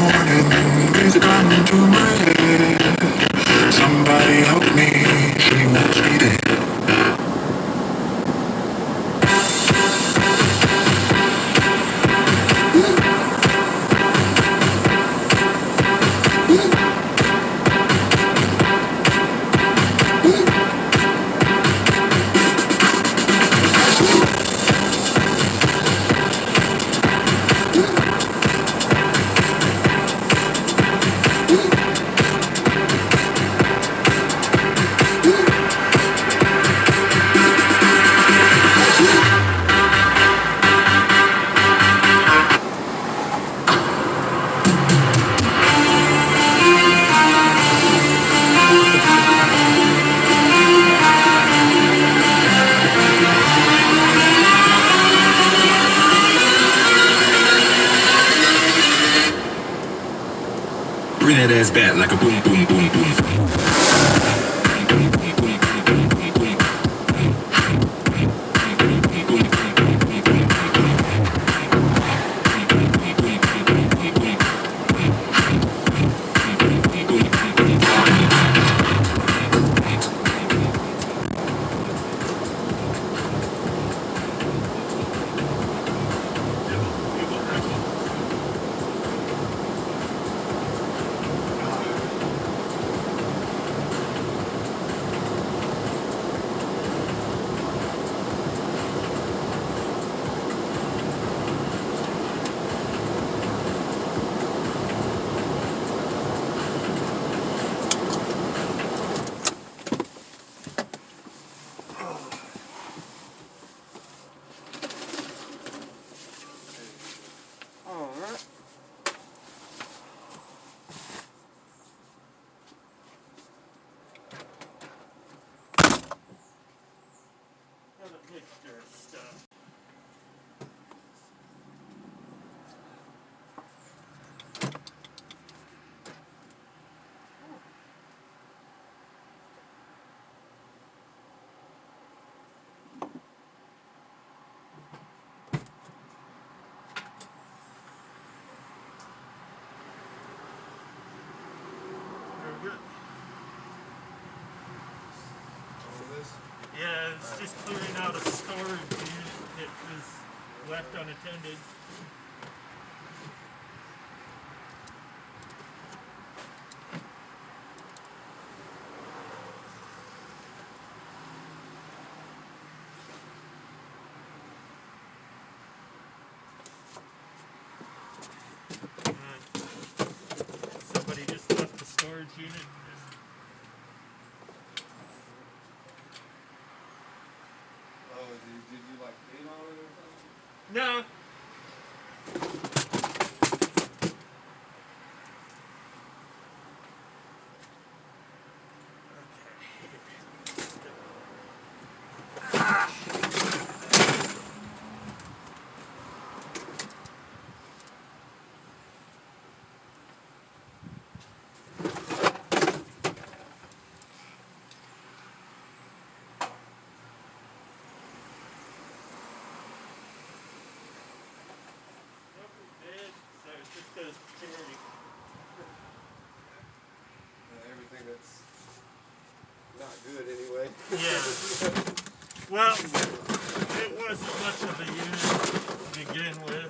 morning with a gun to my head. Somebody help me, she wants me dead. Bring that ass back like a boom, boom, boom, boom. Yeah, it's just clearing out a storage unit that was left unattended. Somebody just left the storage unit. Did you like clean on it or something? No. Everything that's not good anyway. Yeah. Well, it wasn't much of a unit to begin with.